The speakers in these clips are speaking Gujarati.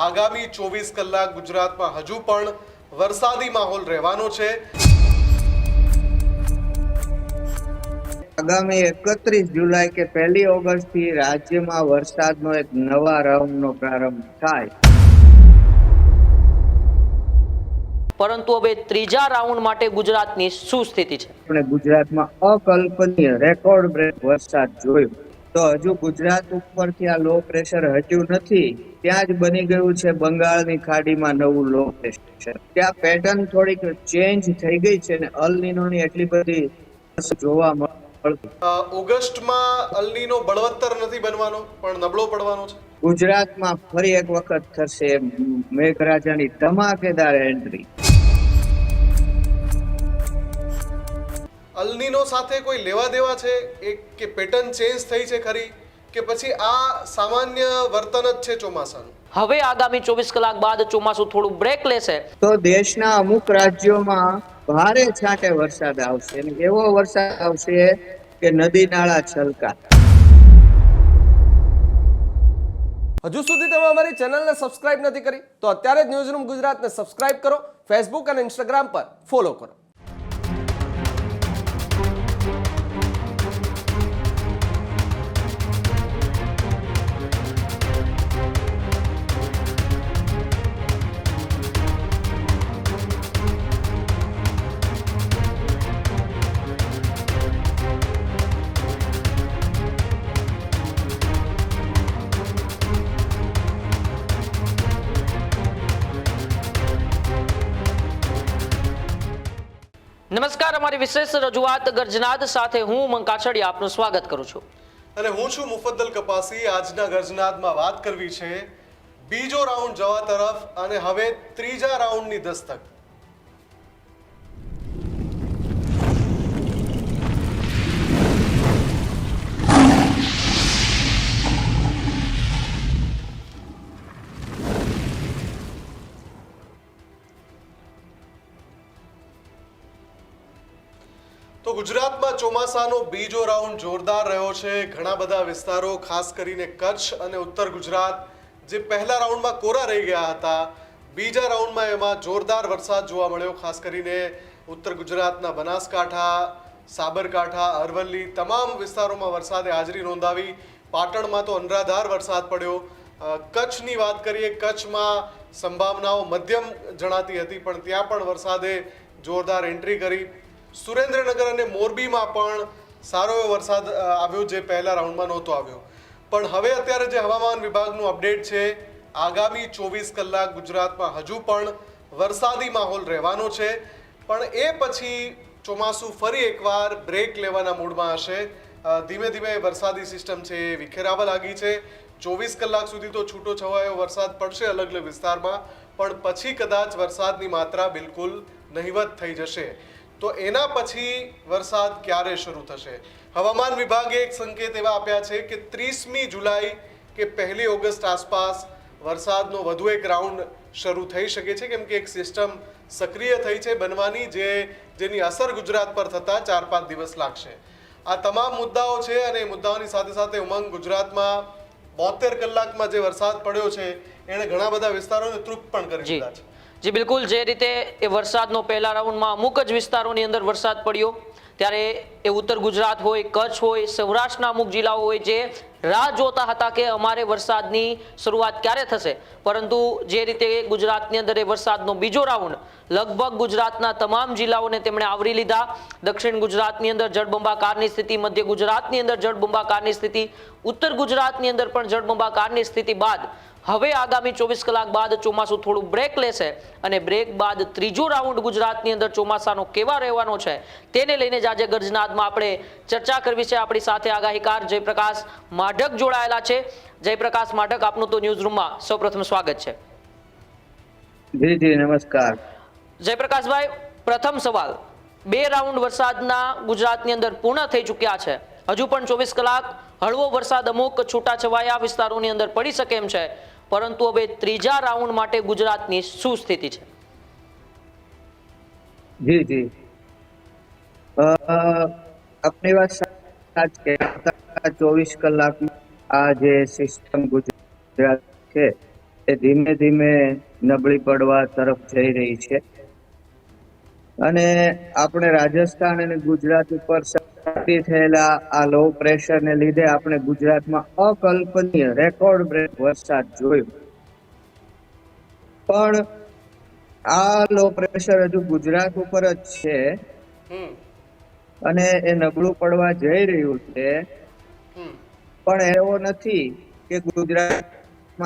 આગામી 24 કલાક ગુજરાતમાં હજુ પણ વરસાદી માહોલ રહેવાનો છે। આગામી 31 જુલાઈ કે 1 ઓગસ્ટ થી રાજ્યમાં વરસાદનો એક નવા રાઉન્ડનો પ્રારંભ થાય, પરંતુ હવે ત્રીજા રાઉન્ડ માટે ગુજરાતની શું સ્થિતિ છે? આપણે ગુજરાતમાં અકલ્પનીય રેકોર્ડ બ્રેક વરસાદ જોયો। તો હજુ ગુજરાત ઉપરથી આ લો પ્રેશર હટ્યું નથી, ત્યાં જ બની ગયું છે બંગાળની ખાડીમાં નવું લો પ્રેશર। ત્યાં પેટર્ન થોડીક ચેન્જ થઈ ગઈ છે ને અલ નીનોની એટલી બધી જોવા મળતી। ઓગસ્ટમાં અલ નીનો બળવત્તર નથી બનવાનો પણ નબળો પડવાનો છે। ગુજરાતમાં ફરી એક વખત થશે મેઘરાજાની ધમાકેદાર એન્ટ્રી। અલ નીનો સાથે કોઈ લેવા દેવા છે કે પેટર્ન ચેન્જ થઈ છે ખરી, કે પછી આ સામાન્ય વર્તન જ છે ચોમાસાનું? હવે આગામી 24 કલાક બાદ ચોમાસું થોડું બ્રેક લેશે તો દેશના અમુક રાજ્યોમાં ભારે છાંટે વરસાદ આવશે અને એવો વરસાદ આવશે કે નદી નાળા છલકા। હજુ સુધી તમે અમારી ચેનલને સબસ્ક્રાઇબ નથી કરી તો અત્યારે જ ન્યૂઝરૂમ ગુજરાતને સબસ્ક્રાઇબ કરો, ફેસબુક અને ઇન્સ્ટાગ્રામ પર ફોલો કરો। નમસ્કાર, અમારી વિશેષ રજૂઆત ગર્જનાદ સાથે હું ઉમંગ કાછડિયા આપનું સ્વાગત કરું છું અને હું છું મુફદ્દલ કપાસી। આજના ગર્જનાદમાં વાત કરવી છે બીજો રાઉન્ડ જવા તરફ અને હવે ત્રીજા રાઉન્ડની દસ્તક। તો ગુજરાતમાં ચોમાસાનો બીજો રાઉન્ડ જોરદાર રહ્યો છે। ઘણા બધા વિસ્તારો, ખાસ કરીને કચ્છ અને ઉત્તર ગુજરાત, જે પહેલા રાઉન્ડમાં કોરા રહી ગયા હતા, બીજા રાઉન્ડમાં એમાં જોરદાર વરસાદ જોવા મળ્યો। ખાસ કરીને ઉત્તર ગુજરાતના બનાસકાંઠા, સાબરકાંઠા, અરવલ્લી તમામ વિસ્તારોમાં વરસાદે હાજરી નોંધાવી। પાટણમાં તો અનરાધાર વરસાદ પડ્યો। કચ્છની વાત કરીએ, કચ્છમાં સંભાવનાઓ મધ્યમ જણાતી હતી પણ ત્યાં પણ વરસાદે જોરદાર એન્ટ્રી કરી। સુરેન્દ્રનગર અને મોરબીમાં પણ સારો એવો વરસાદ આવ્યો જે પહેલા રાઉન્ડમાં નહોતો આવ્યો। પણ હવે અત્યારે જે હવામાન વિભાગનું અપડેટ છે, આગામી 24 કલાક ગુજરાતમાં હજુ પણ વરસાદી માહોલ રહેવાનો છે, પણ એ પછી ચોમાસું ફરી એકવાર બ્રેક લેવાના મૂડમાં હશે। ધીમે ધીમે વરસાદી સિસ્ટમ છે એ વિખેરાવા લાગી છે। 24 કલાક સુધી તો છૂટો છવાયો વરસાદ પડશે અલગ અલગ વિસ્તારમાં, પણ પછી કદાચ વરસાદની માત્રા બિલકુલ નહિવત થઈ જશે। તો એના પછી વરસાદ ક્યારે શરૂ થશે? હવામાન વિભાગે એક સંકેત એવા આપ્યા છે કે 30મી જુલાઈ કે 1 ઓગસ્ટ આસપાસ વરસાદનો વધુ એક રાઉન્ડ શરૂ થઈ શકે છે, કેમ કે એક સિસ્ટમ સક્રિય થઈ છે બનવાની, જેની અસર ગુજરાત પર થતાં 4-5 દિવસ લાગશે। આ તમામ મુદ્દાઓ છે અને એ મુદ્દાઓની સાથે સાથે ઉમંગ, ગુજરાતમાં 72 કલાકમાં જે વરસાદ પડ્યો છે એણે ઘણા બધા વિસ્તારોને તૃપ્ત પણ કરી દીધા છે। જી બિલકુલ, જે રીતે એ વરસાદનો પહેલા રાઉન્ડમાં અમુક જ વિસ્તારોની અંદર વરસાદ પડ્યો, ત્યારે એ ઉત્તર ગુજરાત હોય, કચ્છ હોય, સૌરાષ્ટ્રના અમુક જિલ્લાઓ હોય જે રાહ જોતા હતા કે અમારે વરસાદની શરૂઆત ક્યારે થશે, પરંતુ જે રીતે ગુજરાતની અંદર એ વરસાદનો બીજો રાઉન્ડ લગભગ ગુજરાતના તમામ જિલ્લાઓને તેમણે આવરી લીધા। દક્ષિણ ગુજરાતની અંદર જળબંબાકારની સ્થિતિ, મધ્ય ગુજરાતની અંદર જળબંબાકારની સ્થિતિ, ઉત્તર ગુજરાતની અંદર પણ જળબંબાકારની સ્થિતિ બાદ હવે આગામી 24 કલાક બાદ ચોમાસું થોડું બ્રેક લેશે અને બ્રેક બાદ ત્રીજો રાઉન્ડ ગુજરાતની અંદર ચોમાસાનો કેવા રહેવાનો છે તેને લઈને જ આજે ગર્જનાદમાં આપણે ચર્ચા કરવી છે। આપણી સાથે આગાહીકાર જયપ્રકાશ માઢક જોડાયેલા છે। જયપ્રકાશ માઢક, આપનું તો ન્યૂઝરૂમમાં સૌપ્રથમ સ્વાગત છે। જી જી નમસ્કાર। જયપ્રકાશભાઈ, પ્રથમ સવાલ, 2 રાઉન્ડ વરસાદના ગુજરાતની અંદર પૂર્ણ થઈ ચૂક્યા છે, હજુ પણ 24 કલાક હળવો વરસાદ અમુક છૂટાછવાયા વિસ્તારોની અંદર પડી શકે એમ છે, પરંતુ હવે ત્રીજા રાઉન્ડ માટે ગુજરાતની શું સ્થિતિ છે? જી જી આપની વાત સાચી છે। 24 કલાકમાં આ જે સિસ્ટમ ગુજરાત છે એ ધીમે ધીમે નબળી પડવા તરફ જઈ રહી છે અને આપણે રાજસ્થાન અને ગુજરાત ઉપર સક્રિય થયેલા આ લો પ્રેશર ને લીધે આપણે ગુજરાતમાં અકલ્પનીય રેકોર્ડ બ્રેક વરસાદ જોયો. પણ આ લો પ્રેશર હજુ ગુજરાત ઉપર જ છે હમ અને એ નબળું પડવા જઈ રહ્યું છે. હમ પણ એવો નથી કે ગુજરાતમાં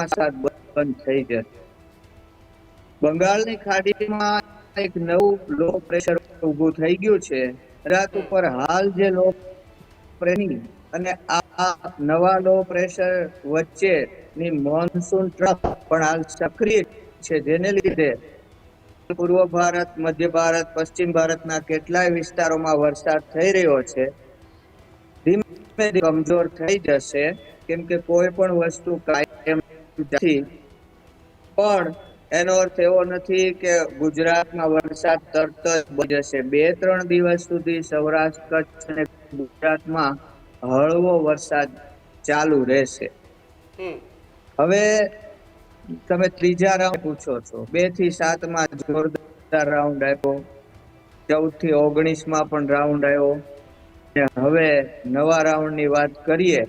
વરસાદ બંધ થઈ જશે. બંગાળની ખાડીમાં એક નવું લો પ્રેશર ઊભું થઈ ગયું છે. ગુજરાત ઉપર હાલ જે લો પ્રેશર અને આ નવા લો પ્રેશર વચ્ચેની મોન્સૂન ટ્રફ પણ હાલ સક્રિય છે, જેને લીધે પૂર્વ ભારત, મધ્ય ભારત, પશ્ચિમ ભારતના કેટલાય વિસ્તારોમાં વરસાદ થઈ રહ્યો છે. ધીમે ધીમે કમજોર થઈ જશે, કેમ કે કોઈ પણ વસ્તુ કાયમ નથી. પણ એનો અર્થ એવો નથી કે ગુજરાતમાં વરસાદ તરત જ બંધ જશે. 2-3 દિવસ સુધી સૌરાષ્ટ્ર, કચ્છ અને ગુજરાતમાં હળવો વરસાદ ચાલુ રહેશે. હમ હવે તમે ત્રીજા રાઉન્ડ પૂછો છો. 2 થી 7 માં જોરદાર રાઉન્ડ આવ્યો, 14 થી 19 માં પણ રાઉન્ડ આવ્યો. હવે નવા રાઉન્ડ ની વાત કરીએ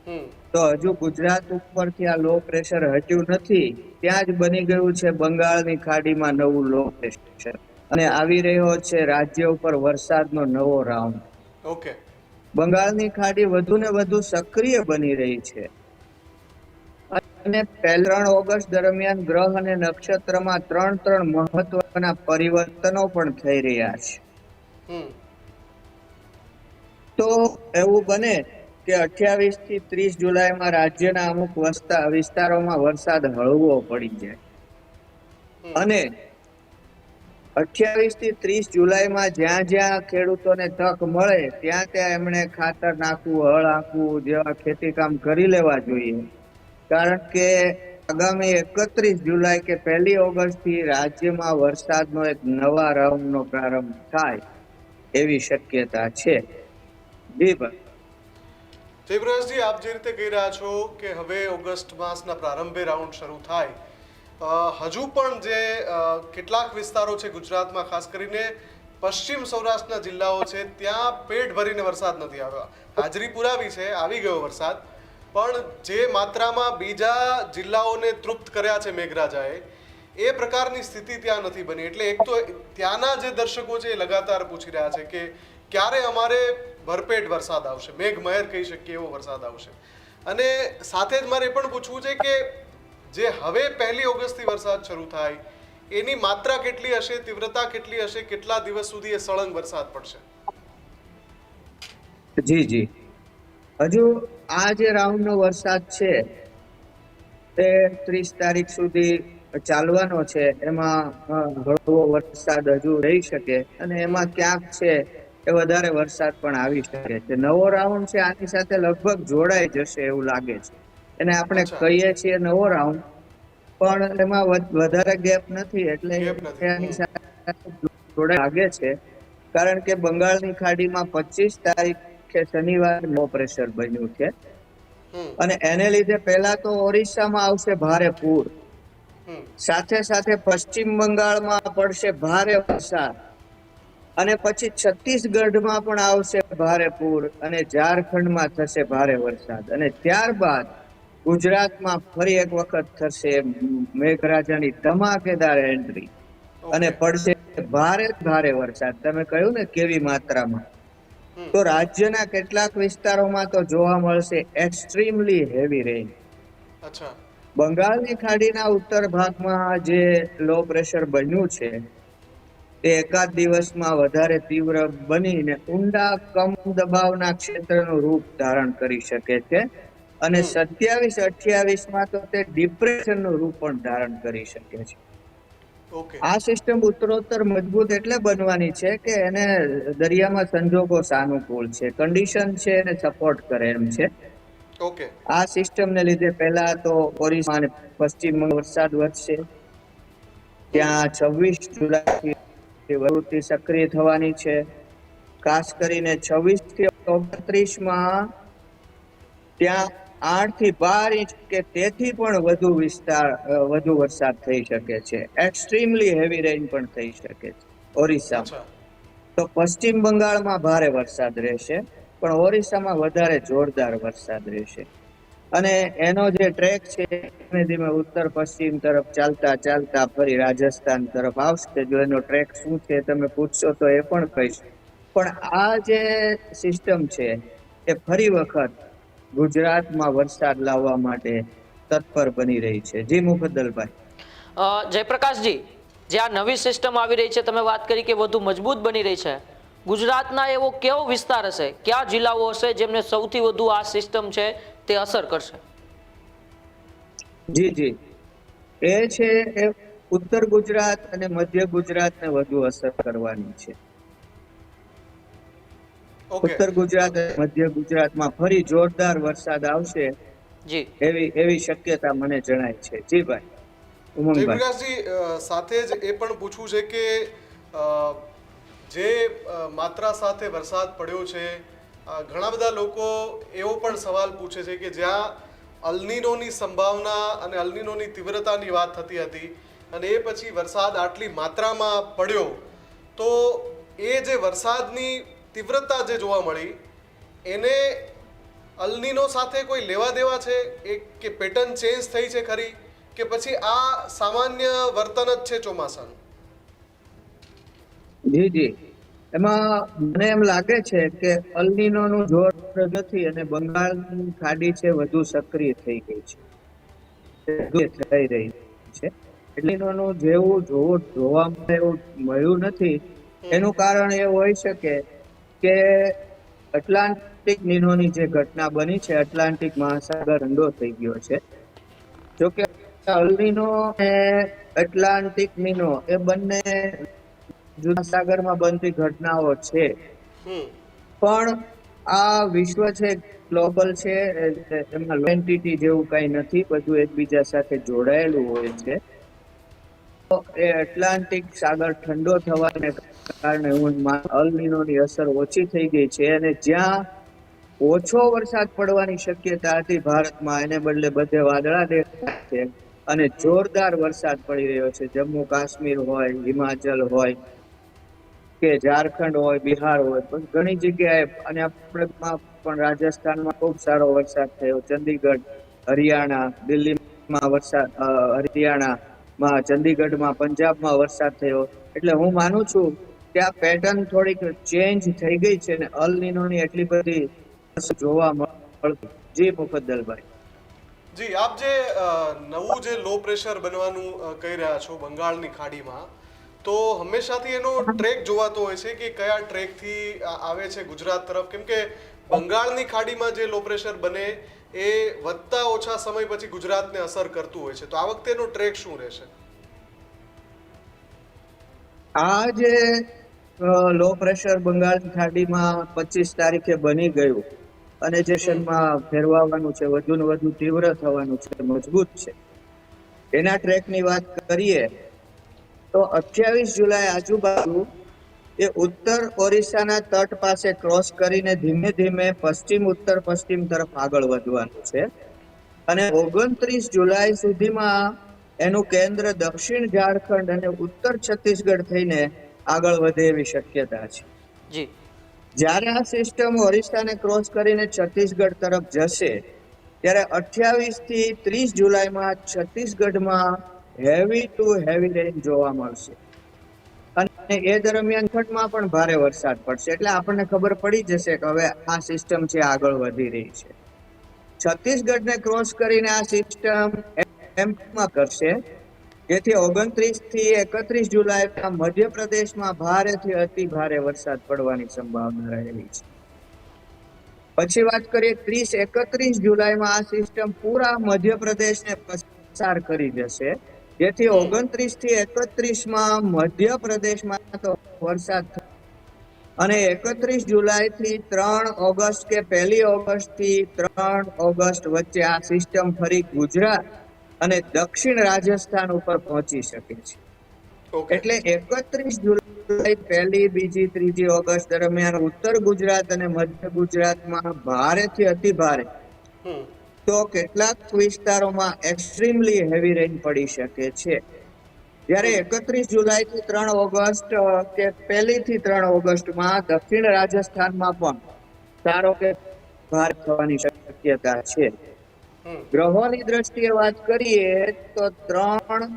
હમ તો હજુ ગુજરાત ઉપરથી આ લો પ્રેશર હટ્યું નથી. ત્યાં જ બની ગયું છે બંગાળની ખાડીમાં નવું લો પ્રેશર અને આવી રહ્યો છે રાજ્ય ઉપર વરસાદનો નવો રાઉન્ડ. ઓકે. બંગાળની ખાડી વધુ ને વધુ સક્રિય બની રહી છે અને 3 ઓગસ્ટ દરમિયાન ગ્રહ અને નક્ષત્રમાં 3 મહત્વના પરિવર્તનો પણ થઈ રહ્યા છે. હમ તો એવું બને કે 28 થી 30 જુલાઈમાં રાજ્યના અમુક વિસ્તારોમાં વરસાદ હળવો પડી જાય અને 28 થી 30 જુલાઈમાં જ્યાં જ્યાં ખેડૂતોને તક મળે ત્યાં ત્યાં એમણે ખાતર નાખવું, હળ હાંકવું જેવા ખેતી કામ કરી લેવા જોઈએ. કારણ કે આગામી 31 જુલાઈ કે 1 ઓગસ્ટ થી રાજ્યમાં વરસાદનો એક નવા રાઉન્ડનો પ્રારંભ થાય એવી શક્યતા છે. જી ભાઈ. જયપ્રકાશજી, આપ જે રીતે કહી રહ્યા છો કે હવે ઓગસ્ટ માસના પ્રારંભે રાઉન્ડ શરૂ થાય, હજુ પણ જે કેટલાક વિસ્તારો છે ગુજરાતમાં, ખાસ કરીને પશ્ચિમ સૌરાષ્ટ્રના જિલ્લાઓ છે, ત્યાં પેટ ભરીને વરસાદ નથી આવ્યો. હાજરી પુરાવી છે, આવી ગયો વરસાદ, પણ જે માત્રામાં બીજા જિલ્લાઓને તૃપ્ત કર્યા છે મેઘરાજાએ, એ પ્રકારની સ્થિતિ ત્યાં નથી બની. એટલે એક તો ત્યાંના જે દર્શકો છે એ લગાતાર પૂછી રહ્યા છે કે ક્યારે અમારે ભરપેટ વરસાદ આવશે, મેઘમહેર કહી શકીએ એવો વરસાદ આવશે. અને સાથે જ મારે એ પણ પૂછવું છે કે જે હવે 1 ઓગસ્ટથી વરસાદ શરૂ થાય એની માત્રા કેટલી હશે, તીવ્રતા કેટલી હશે, કેટલા દિવસ સુધી એ સળંગ વરસાદ પડશે? જી જી, હજુ આ જે રાઉન્ડનો વરસાદ છે તે 30 તારીખ સુધી ચાલવાનો છે. એમાં હળવો વરસાદ હજુ રહી શકે અને એમાં ક્યાંક છે એ વધારે વરસાદ પણ આવી શકે છે. નવો રાઉન્ડ છે, આની સાથે લગભગ જોડાઈ જશે એવું લાગે છે. એને આપણે કહીએ છીએ નવો રાઉન્ડ, પણ એમાં વધારે ગેપ નથી, એટલે એની સાથે જોડાઈ લાગે છે. કારણ કે બંગાળની ખાડીમાં 25 તારીખે શનિવાર લો પ્રેશર બન્યું છે અને એને લીધે પહેલા તો ઓરિસ્સામાં આવશે ભારે પૂર, સાથે સાથે પશ્ચિમ બંગાળમાં પડશે ભારે વરસાદ અને પછી છત્તીસગઢમાં પણ આવશે ભારે પૂર અને ઝારખંડમાં થશે ભારે વરસાદ અને ત્યારબાદ ગુજરાતમાં ફરી એક વખત થશે મેઘરાજાની ધમાકેદાર એન્ટ્રી અને પડશે ભારે વરસાદ. તમે કહ્યું ને કેવી માત્રામાં, તો રાજ્યના કેટલાક વિસ્તારોમાં તો જોવા મળશે એક્સ્ટ્રીમલી હેવી રેન. અચ્છા. બંગાળની ખાડીના ઉત્તર ભાગમાં જે લો પ્રેશર બન્યું છે તે એકાદ દિવસમાં વધારે તીવ્ર બનીને ઊંડા કમ દબાવના ક્ષેત્રનું રૂપ ધારણ કરી શકે છે અને 27-28 માં તો તે ડિપ્રેશનનું રૂપ પણ ધારણ કરી શકે છે. આ સિસ્ટમ ઉત્તરોત્તર મજબૂત એટલે બનવાની છે કે એને દરિયામાં સંજોગો સાનુકૂળ છે, કન્ડિશન છે એને સપોર્ટ કરે એમ છે. આ સિસ્ટમને લીધે પહેલા તો ઓરિસ્સા અને પશ્ચિમ વરસાદ વધશે. ત્યાં 26 જુલાઈથી પ્રવૃત્તિ સક્રિય થવાની છે. ખાસ કરીને 26 થી 29 માં ત્યાં 8 થી 12 ઇંચ કે તેથી પણ વધુ વરસાદ થઈ શકે છે. એક્સ્ટ્રીમલી હેવી રેઇન પણ થઈ શકે છે ઓરિસ્સામાં. અચ્છા. તો પશ્ચિમ બંગાળમાં ભારે વરસાદ રહેશે, પણ ઓરિસ્સામાં વધારે જોરદાર વરસાદ રહેશે. અને એનો જે ટ્રેક છે ધીમે ધીમે ઉત્તર પશ્ચિમ તરફ ચાલતા ચાલતા ફરી રાજસ્થાન તરફ આવશે. જો એનો ટ્રેક શું છે તમે પૂછશો તો એ પણ કહીશ. પણ આ જે સિસ્ટમ છે એ ફરી વખત ગુજરાતમાં વરસાદ લાવવા માટે તત્પર બની રહી છે. જી મુફદ્દલભાઈ. જયપ્રકાશજી, જે આ નવી સિસ્ટમ આવી રહી છે, તમે વાત કરી કે વધુ મજબૂત બની રહી છે, ગુજરાતના એવો કેવો વિસ્તાર હશે, કયા જિલ્લાઓ હશે જેમને સૌથી વધુ આ સિસ્ટમ છે તે અસર કરશે? જી જી, એ છે એ ઉત્તર ગુજરાત અને મધ્ય ગુજરાતને વધુ અસર કરવાની છે. ઓકે. ઉત્તર ગુજરાત અને મધ્ય ગુજરાતમાં ફરી જોરદાર વરસાદ આવશે જી, એવી શક્યતા મને જણાય છે. જી ભાઈ ઉમંગભાઈ. જયપ્રકાશજી, સાથે જ એ પણ પૂછવું છે કે અ, જે માત્રા સાથે વરસાદ પડ્યો છે, ઘણા બધા લોકો એવો પણ સવાલ પૂછે છે કે જ્યાં અલ્નીનોની સંભાવના અને અલ્નીનોની તીવ્રતાની વાત થતી હતી અને એ પછી વરસાદ આટલી માત્રામાં પડ્યો, તો એ જે વરસાદની તીવ્રતા જે જોવા મળી એને અલ્નીનો સાથે કોઈ લેવા દેવા છે, એ કે પેટર્ન ચેન્જ થઈ છે ખરી, કે પછી આ સામાન્ય વર્તન જ છે ચોમાસાનું? જી જી, એમાં મને એમ લાગે છે કે અલ્નીનો નું જોર નથી અને બંગાળની ખાડી છે વધુ સક્રિય થઈ ગઈ છે, થઈ રહી છે. અલ્નીનોનું જેવું જોવા એવું મળ્યું નથી. એનું કારણ એ હોઈ શકે કે એટલાન્ટિક નીનોની જે ઘટના બની છે, એટલાન્ટિક મહાસાગર ઠંડો થઈ ગયો છે. જોકે અલ્નીનો અને એટલાન્ટિક નીનો એ બંને જુદા સાગરમાં બનતી ઘટનાઓ છે, પણ આ વિશ્વ છે, ગ્લોબલ છે, એમાં એન્ટિટી જેવું કઈ નથી, બધું એકબીજા સાથે જોડાયેલું હોય છે. તો એ એટલાન્ટિક સાગર ઠંડો થવાને કારણે અલ્નીનોની અસર ઓછી થઈ ગઈ છે અને જ્યાં ઓછો વરસાદ પડવાની શક્યતા હતી ભારતમાં, એને બદલે બધે વાદળા દેખાય છે અને જોરદાર વરસાદ પડી રહ્યો છે. જમ્મુ કાશ્મીર હોય, હિમાચલ હોય કે ઝારખંડ હોય, બિહાર હોય, પણ ઘણી જગ્યાએ, અને આપણે પણ રાજસ્થાનમાં ખૂબ સારો વરસાદ થયો. ચંદીગઢ, હરિયાણા, દિલ્હીમાં વરસાદ, હરિયાણામાં, ચંદીગઢમાં, પંજાબમાં વરસાદ થયો. એટલે હું માનું છું કે આ પેટર્ન થોડીક ચેન્જ થઈ ગઈ છે ને અલ્નીનોની એટલી બધી અસર જોવા મળતી. જી મુફદ્દલભાઈ. જી, આપ જે નવું જે લો પ્રેશર બનવાનું કહી રહ્યા છો બંગાળની ખાડીમાં, તો હંમેશાથી એનો ટ્રેક જોવાતો હોય છે કે કયા ટ્રેકથી આવે છે ગુજરાત તરફ, કેમ કે બંગાળની ખાડીમાં જે લો પ્રેશર બને એ વધતા ઓછા સમય પછી ગુજરાતને અસર કરતું હોય છે. તો આ વખતેનો ટ્રેક શું રહેશે? આ જે લો પ્રેશર બંગાળની ખાડીમાં 25 તારીખે બની ગયું અને જે ક્ષણમાં ફેરવાવાનું છે, વધુ ને વધુ તીવ્ર થવાનું છે, મજબૂત છે, એના ટ્રેકની વાત કરીએ તો 28 જુલાઈ આજુબાજુ એ ઉત્તર ઓરિસ્સાના તટ પાસે ક્રોસ કરીને ધીમે ધીમે પશ્ચિમ ઉત્તર પશ્ચિમ તરફ આગળ વધવાનું છે અને 29 જુલાઈ સુધીમાં એનું કેન્દ્ર દક્ષિણ ઝારખંડ અને ઉત્તર છત્તીસગઢ થઈને આગળ વધે એવી શક્યતા છે. જી, જ્યારે આ સિસ્ટમ ઓરિસ્સાને ક્રોસ કરીને છત્તીસગઢ તરફ જશે ત્યારે 28 થી 30 જુલાઈમાં છત્તીસગઢમાં હેવી ટુ હેવી રેન જોવા મળશે અને એ દરમિયાન ખંડમાં પણ ભારે વરસાદ પડશે. એટલે આપણને ખબર પડી જશે કે હવે આ સિસ્ટમ છે આગળ વધી રહી છે. છત્તીસગઢને ક્રોસ કરીને આ સિસ્ટમ એમમાં કરશે, જેથી 29 થી 31 જુલાઈમાં મધ્યપ્રદેશમાં ભારેથી અતિ ભારે વરસાદ પડવાની સંભાવના રહેલી છે. પછી વાત કરીએ 30-31 જુલાઈમાં આ સિસ્ટમ પૂરા મધ્યપ્રદેશને પસાર કરી જશે, જેથી 29 થી 31માં મધ્યપ્રદેશમાં તો વરસાદ અને 31 જુલાઈ થી 3 ઓગસ્ટ કે 1 ઓગસ્ટ થી 3 ઓગસ્ટ વચ્ચે આ સિસ્ટમ ફરી ગુજરાત અને દક્ષિણ રાજસ્થાન ઉપર પહોંચી શકે છે. ઓકે. એટલે 31 જુલાઈ, 1, 2, 3 ઓગસ્ટ દરમિયાન ઉત્તર ગુજરાત અને મધ્ય ગુજરાતમાં ભારેથી અતિ ભારે તો કેટલાક વિસ્તારોમાં એક્સ્ટ્રીમલી હેવી રેન પડી શકે છે. જ્યારે 31 જુલાઈ થી 3 ઓગસ્ટ કે 1 થી 3 ઓગસ્ટમાં દક્ષિણ રાજસ્થાનમાં પણ સારો કે ભારે થવાની શક્યતા છે. ગ્રહોની દ્રષ્ટિએ વાત કરીએ તો 3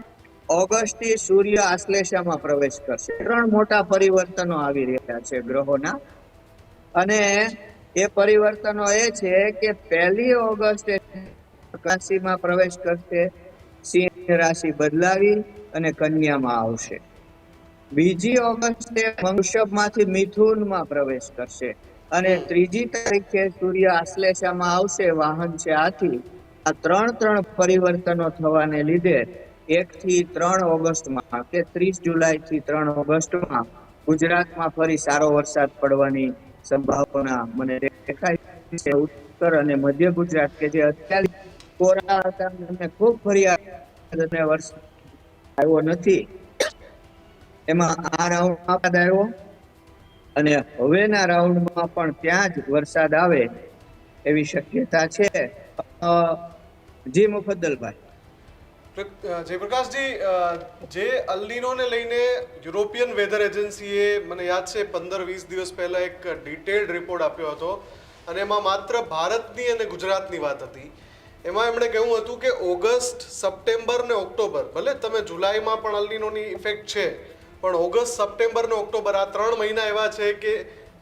ઓગસ્ટથી સૂર્ય આશ્લેષામાં પ્રવેશ કરશે. 3 મોટા પરિવર્તનો આવી રહ્યા છે ગ્રહોના, અને એ પરિવર્તનો એ છે કે 1 ઓગસ્ટે રાશિમાં પ્રવેશ કરશે, સિંહ રાશિ બદલાવી અને કન્યામાં આવશે. 2 ઓગસ્ટે વૃષભમાંથી મિથુનમાં પ્રવેશ કરશે, અને 3 તારીખે સૂર્ય આશ્લેષામાં આવશે, વાહન છે હાથી. આ 3 પરિવર્તનો થવાને લીધે 1 થી 3 ઓગસ્ટમાં કે 30 જુલાઈ થી 3 ઓગસ્ટમાં ગુજરાતમાં ફરી સારો વરસાદ પડવાની સંભાવના મને દેખાય છે. ઉત્તર અને મધ્ય ગુજરાત કે જે અત્યારે કોરા હતા અને ખૂબ ફરિયાદ અને વરસાદ આવ્યો નથી, એમાં આ રાઉન્ડમાં આવ્યો, અને હવેના રાઉન્ડમાં પણ ત્યાં જ વરસાદ આવે એવી શક્યતા છે. જી મુફદ્દલભાઈ. જયપ્રકાશજી, જે અલ્નીનોને લઈને યુરોપિયન વેધર એજન્સીએ મને યાદ છે 15-20 દિવસ પહેલા એક ડિટેલ્ડ રિપોર્ટ આપ્યો હતો, અને એમાં માત્ર ભારતની અને ગુજરાતની વાત હતી. એમાં એમણે કહ્યું હતું કે ઓગસ્ટ, સપ્ટેમ્બર ને ઓક્ટોબર, ભલે તમે જુલાઈમાં પણ અલ્નીનોની ઇફેક્ટ છે, પણ ઓગસ્ટ, સપ્ટેમ્બર ને ઓક્ટોબર આ 3 મહિના એવા છે કે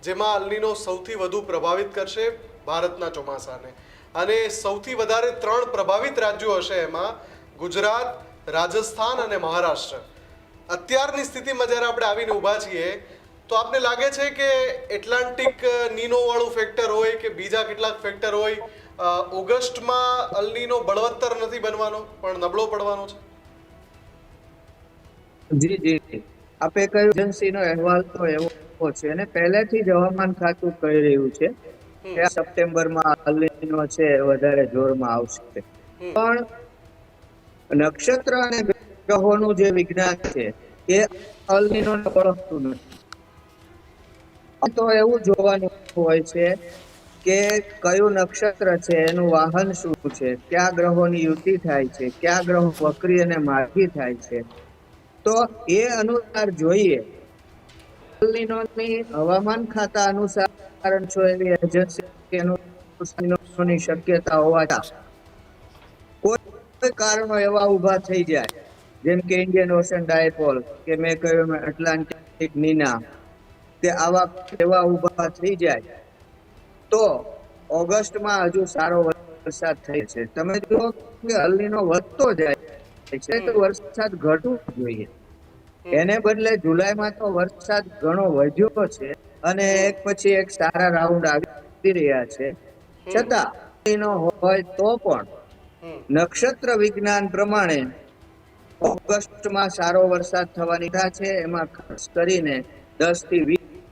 જેમાં અલ્નીનો સૌથી વધુ પ્રભાવિત કરશે ભારતના ચોમાસાને. અને સૌથી વધારે 3 પ્રભાવિત રાજ્યો હશે, એમાં ગુજરાત, રાજસ્થાન અને મહારાષ્ટ્ર. અત્યારની સ્થિતિમાં જ્યારે આપણે આવીને ઊભા છીએ, તો આપને લાગે છે કે એટલાન્ટિક નીનો વાળું ફેક્ટર હોય કે બીજા કેટલાક ફેક્ટર હોય, ઓગસ્ટમાં અલ્નીનો બળવત્તર નથી બનવાનો પણ નબળો પડવાનો છે? જી જી, આપે કહ્યું એજન્સીનો અહેવાલ તો એવો છે, અને પહેલેથી જ હવામાન ખાતું કહી રહ્યું છે કે સપ્ટેમ્બરમાં અલ્નીનો છે વધારે જોરમાં આવશે. પણ નક્ષત્ર અને ગ્રહોનું જે વિજ્ઞાન છે એ અલ્નીનોને ઓળખતું નથી. તો એવું જોવાનું હોય છે કે કયું નક્ષત્ર છે, એનું વાહન શું છે, કયા ગ્રહોની યુતિ થાય છે, કયા ગ્રહો વક્રી અને માર્ગી થાય છે, તો એ અનુસાર જોઈએ. અલ્નીનોની હવામાન ખાતા અનુસાર છો એવી એજન્સી શક્યતા હોવા છતાં કોઈ કારણો એવા ઉભા થઈ જાય, જેમ કે ઇન્ડિયન ઓશન ડાયપોલ કે મેં કહ્યું એટલાન્ટિક નીના, કે આવા એવા ઉભા થઈ જાય તો ઓગસ્ટમાં હજુ સારો વરસાદ થાય છે. તમે જુઓ કે અલ્નીનો વધતો જાય છે તો વરસાદ ઘટવું જોઈએ, એને બદલે જુલાઈમાં તો વરસાદ ઘણો વધ્યો છે, અને એક પછી એક સારા રાઉન્ડ આવી રહ્યા છે. છતાં અલ્નીનો હોય તો પણ નક્ષત્ર વિજ્ઞાન પ્રમાણે ઓગસ્ટમાં સારો વરસાદ થવાની ઈચ્છા છે. એમાં ખાસ કરીને 10 થી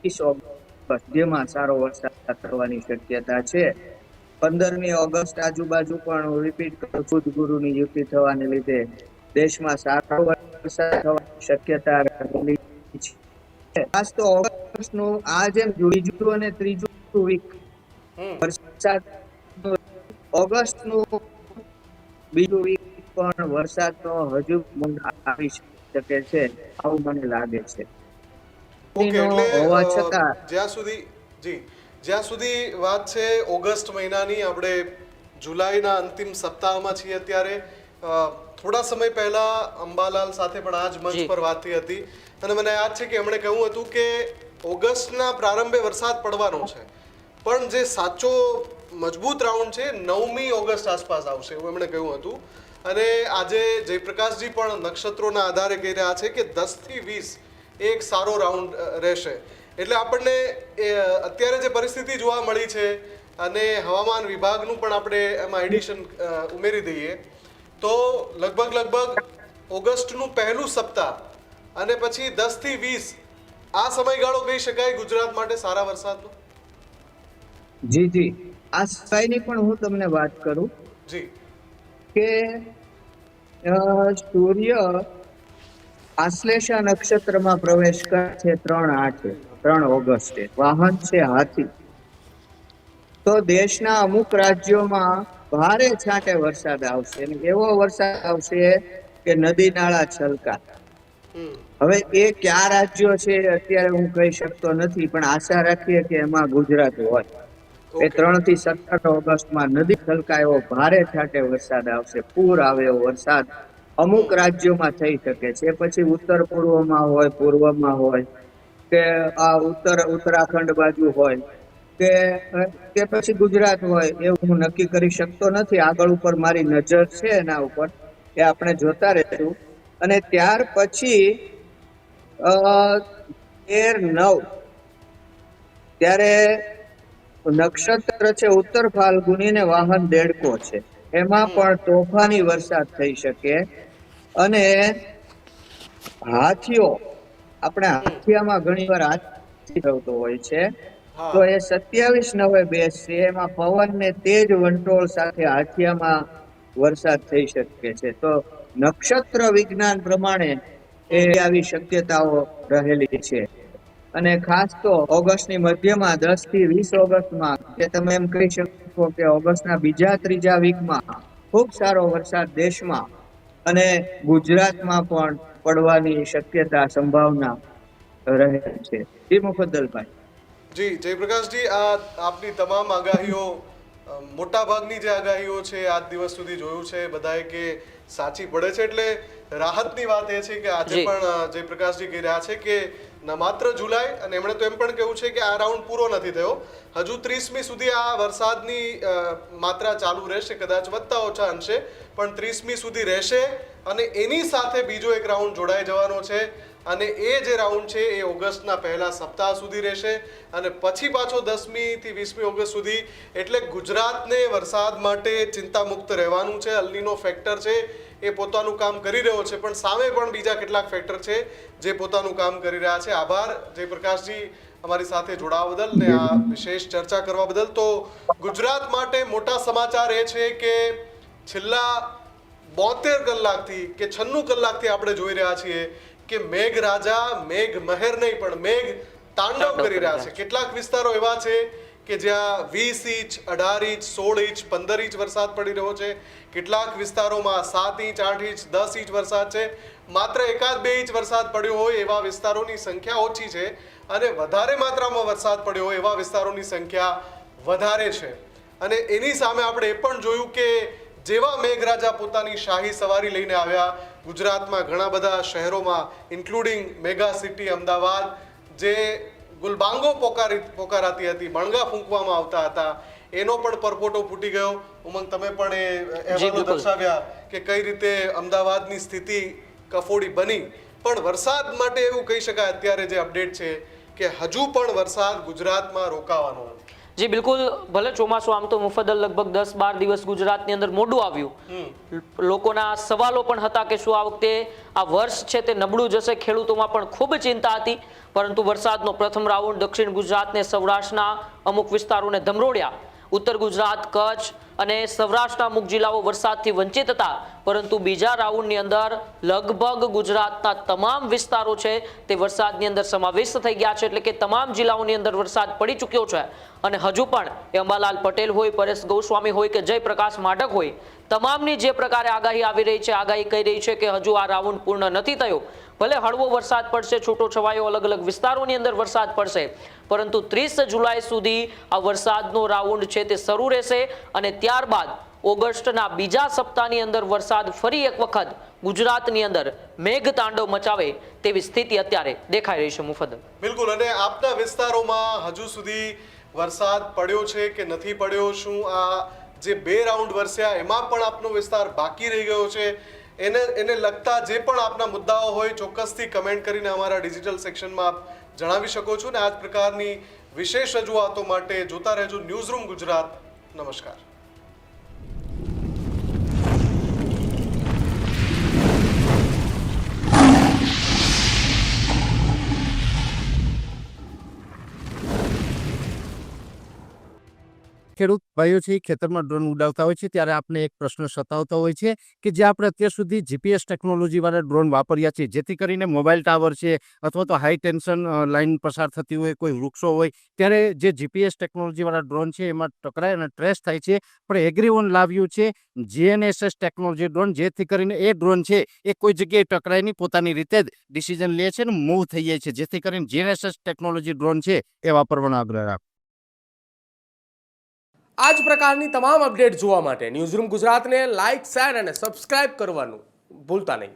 20 ઓગસ્ટ જેમાં સારો વરસાદ થવાની શક્યતા છે. 15મી ઓગસ્ટ આજુબાજુ પણ રિપીટ કરું, બુધ ગુરુની યુતિ થવાને લીધે દેશમાં સારો વરસાદ થવાની શક્યતા રહેલી છે. ખાસ તો ઓગસ્ટનું આ જેમ બીજું અને ત્રીજું વીક વરસાદ, ઓગસ્ટનું બીજું વીક પણ વરસાદ તો હજુ આવી શકે છે, આવું મને લાગે છે. હોવા છતાં જ્યાં સુધી વાત છે ઓગસ્ટ મહિનાની, આપણે જુલાઈના અંતિમ સપ્તાહમાં છીએ અત્યારે. થોડા સમય પહેલા અંબાલાલ સાથે પણ આ જ મંચ પર વાત થઈ હતી, અને મને યાદ છે કે એમણે કહ્યું હતું કે ઓગસ્ટના પ્રારંભે વરસાદ પડવાનો છે, પણ જે સાચો મજબૂત રાઉન્ડ છે 9મી ઓગસ્ટ આસપાસ આવશે, એવું એમણે કહ્યું હતું. અને આજે જયપ્રકાશજી પણ નક્ષત્રોના આધારે કહી રહ્યા છે કે 10 થી 20 એક સારો રાઉન્ડ રહેશે. એટલે આપણને અત્યારે જે પરિસ્થિતિ જોવા મળી છે, અને હવામાન વિભાગનું પણ આપણે એમાં એડિશન ઉમેરી દઈએ તો લગભગ ઓગસ્ટનું પહેલું સપ્તાહ અને પછી 10 થી 20 આ સમયગાળો કહી શકાય ગુજરાત માટે સારા વરસાદનો. જી જી, આ સિવાયની પણ હું તમને વાત કરું જી કે સૂર્ય આશ્લેષા નક્ષત્રમાં પ્રવેશ કરે છે 3 ઓગસ્ટે, વાહન છે હાથી. તો દેશના અમુક રાજ્યોમાં ભારે છાંટે વરસાદ આવશે અને એવો વરસાદ આવશે કે નદી નાળા છલકા. હમ. હવે એ કયા રાજ્યો છે અત્યારે હું કહી શકતો નથી, પણ આશા રાખીએ કે એમાં ગુજરાત હોય. એ ઓકે. 3 થી 17 ઓગસ્ટમાં નદી છલકાય એવો ભારે છાંટે વરસાદ આવશે, પૂર આવે એવો વરસાદ અમુક રાજ્યોમાં થઈ શકે છે. પછી ઉત્તર પૂર્વમાં હોય, પૂર્વમાં હોય, કે આ ઉત્તરાખંડ બાજુ હોય, કે પછી ગુજરાત હોય, એવું હું નક્કી કરી શકતો નથી. આગળ ઉપર મારી નજર છે એના ઉપર, એ આપણે જોતા રહેશું. અને ત્યાર પછી 13-9 ત્યારે નક્ષત્ર છે ઉત્તર ફાલ્ગુની ને વાહન દેડકો છે, એમાં પણ તોફાની વરસાદ થઈ શકે. અને હાથીઓ, આપણે હાથીયામાં ઘણી વાર હાથી થતો હોય છે, હા. તો એ 27/9 બેસશે. એમાં પવન ને તેજ વંટોળ સાથે હાથીયામાં વરસાદ થઈ શકે છે. તો નક્ષત્ર વિજ્ઞાન પ્રમાણે એ આવી શક્યતાઓ રહેલી છે. અને ખાસ તો ઓગસ્ટની મધ્યમાં 10 થી 20 ઓગસ્ટમાં, કે તમે એમ કહી શકો કે ઓગસ્ટના બીજા ત્રીજા વીકમાં ખૂબ સારો વરસાદ દેશમાં અને ગુજરાતમાં પણ પડવાની શક્યતા, સંભાવના રહે છે. જી મુફદ્દલભાઈ. જી જયપ્રકાશજી, આ આપની તમામ આગાહીઓ, મોટાભાગની જે આગાહીઓ છે આજ દિવસ સુધી જોયું છે બધાએ કે સાચી પડે છે. એટલે રાહતની વાત એ છે કે આજે જી. પણ જયપ્રકાશજી કહી રહ્યા છે કે ન માત્ર જુલાઈ, અને એમણે તો એમ પણ કહ્યું છે કે આ રાઉન્ડ પૂરો નથી થયો, હજુ 30મી સુધી આ વરસાદની માત્રા ચાલુ રહેશે, કદાચ વધતા ઓછા અંશે, પણ 30મી સુધી રહેશે. અને એની સાથે બીજો એક રાઉન્ડ જોડાઈ જવાનો છે, અને એ જે રાઉન્ડ છે એ ઓગસ્ટના પહેલા સપ્તાહ સુધી રહેશે, અને પછી પાછો 10મી થી 20મી ઓગસ્ટ સુધી. એટલે ગુજરાતને વરસાદ માટે ચિંતામુક્ત રહેવાનું છે. અલ્નીનો ફેક્ટર છે એ પોતાનું કામ કરી રહ્યો છે, પણ સામે પણ બીજા કેટલાક ફેક્ટર છે જે પોતાનું કામ કરી રહ્યા છે. આભાર જયપ્રકાશજી અમારી સાથે જોડાવા બદલ ને આ વિશેષ ચર્ચા કરવા બદલ. તો ગુજરાત માટે મોટા સમાચાર એ છે કે છેલ્લા 72 કલાકથી કે 96 કલાકથી આપણે જોઈ રહ્યા છીએ કે મેઘરાજા, મેઘ મહેર નહીં પણ મેઘ તાંડવ કરી રહ્યા છે. કેટલાક વિસ્તારો એવા છે કે જ્યાં 20 ઇંચ, 18 ઇંચ, 16 ઇંચ, 15 ઇંચ વરસાદ પડી રહ્યો છે. કેટલાક વિસ્તારોમાં 7 ઇંચ, 8 ઇંચ, 10 ઇંચ વરસાદ છે. માત્ર 1-2 ઇંચ વરસાદ પડ્યો હોય એવા વિસ્તારોની સંખ્યા ઓછી છે, અને વધારે માત્રામાં વરસાદ પડ્યો હોય એવા વિસ્તારોની સંખ્યા વધારે છે. અને એની સામે આપણે એ પણ જોયું કે જેવા મેઘરાજા પોતાની શાહી સવારી લઈને આવ્યા ગુજરાતમાં ઘણા બધા શહેરોમાં, ઇન્ક્લુડિંગ મેગા સિટી અમદાવાદ, જે ગુલબાંગો પોકારાતી હતી, બણગા ફૂંકવામાં આવતા હતા, એનો પણ પરપોટો ફૂટી ગયો. ઉમંગ, તમે પણ એ અહેવાલો દર્શાવ્યા કે કઈ રીતે અમદાવાદની સ્થિતિ કફોડી બની. પણ વરસાદ માટે એવું કહી શકાય અત્યારે જે અપડેટ છે કે હજુ પણ વરસાદ ગુજરાતમાં રોકાવાનો નથી. જી બિલકુલ. ભલે ચોમાસું આમ તો મુફદ્દલ લગભગ 10-12 દિવસ ગુજરાતની અંદર મોડું આવ્યું, લોકોના સવાલો પણ હતા કે શું આ વખતે આ વર્ષ છે તે નબળું જશે. ખેડૂતોમાં પણ ખૂબ ચિંતા હતી, પરંતુ વરસાદનો પ્રથમ રાઉન્ડ દક્ષિણ ગુજરાતને, સૌરાષ્ટ્રના અમુક વિસ્તારોને ધમરોડ્યા. ઉત્તર ગુજરાત, કચ્છ અને સૌરાષ્ટ્રના અમુક જિલ્લાઓ વરસાદથી વંચિત હતા, પરંતુ બીજા રાઉન્ડની અંદર લગભગ ગુજરાતના તમામ વિસ્તારો છે તે વરસાદની અંદર સમાવિષ્ટ થઈ ગયા છે. એટલે કે તમામ જિલ્લાઓની અંદર વરસાદ પડી ચૂક્યો છે. અને હજુ પણ એ અંબાલાલ પટેલ હોય, પરેશ ગોસ્વામી હોય કે જયપ્રકાશ માઢક હોય, તમામની જે પ્રકારે આગાહી આવી રહી છે, આગાહી કહી રહી છે કે હજુ આ રાઉન્ડ પૂર્ણ નથી થયો. ભલે હળવો વરસાદ પડશે, છૂટો છવાયો અલગ અલગ વિસ્તારોની અંદર વરસાદ પડશે, પરંતુ 30 જુલાઈ સુધી આ વરસાદનો રાઉન્ડ છે તે શરૂ રહેશે. અને ત્યારબાદ ઓગસ્ટના બીજા સપ્તાહની અંદર વરસાદ ફરી એક વખત ગુજરાતની અંદર મેઘ તાંડવ મચાવે તેવી સ્થિતિ અત્યારે દેખાઈ રહી છે. મુફદ્દલ. બિલકુલ. અને આપના વિસ્તારોમાં હજુ સુધી વરસાદ પડ્યો છે કે નથી પડ્યો? શું આ જે 2 રાઉન્ડ વરસ્યા એમાં પણ આપનો વિસ્તાર બાકી રહી ગયો છે? એને લગતા જે પણ આપના મુદ્દાઓ હોય ચોક્કસથી કમેન્ટ કરીને અમારા ડિજિટલ સેક્શનમાં આપ જણાવી શકો છો. ને આ જ પ્રકારની વિશેષ રજૂઆતો માટે જોતા રહેજો ન્યૂઝરૂમ ગુજરાત. નમસ્કાર. ખેડૂત ભાઈઓ છે એ ખેતરમાં ડ્રોન ઉડાવતા હોય છે ત્યારે આપણે એક પ્રશ્ન સતાવતો હોય છે કે જે આપણે અત્યાર સુધી જીપીએસ ટેકનોલોજીવાળા ડ્રોન વાપર્યા છે, જેથી કરીને મોબાઈલ ટાવર છે અથવા તો હાઈ ટેન્શન લાઇન પસાર થતી હોય, કોઈ વૃક્ષો હોય, ત્યારે જે જીપીએસ ટેકનોલોજીવાળા ડ્રોન છે એમાં ટકરાય અને ટ્રેસ થાય છે. પણ એગ્રીવન લાવ્યું છે જીએનએસએસ ટેકનોલોજી ડ્રોન, જેથી કરીને એ ડ્રોન છે એ કોઈ જગ્યાએ ટકરાય નહીં, પોતાની રીતે જ ડિસિઝન લે છે ને મૂવ થઈ જાય છે, જેથી કરીને જીએનએસએસ ટેકનોલોજી ડ્રોન છે એ વાપરવાનો આગ્રહ રાખો. આ જ પ્રકારની તમામ અપડેટ જોવા માટે ન્યૂઝરૂમ ગુજરાતને લાઇક, શેર અને સબસ્ક્રાઇબ કરવાનું ભૂલતા નહીં.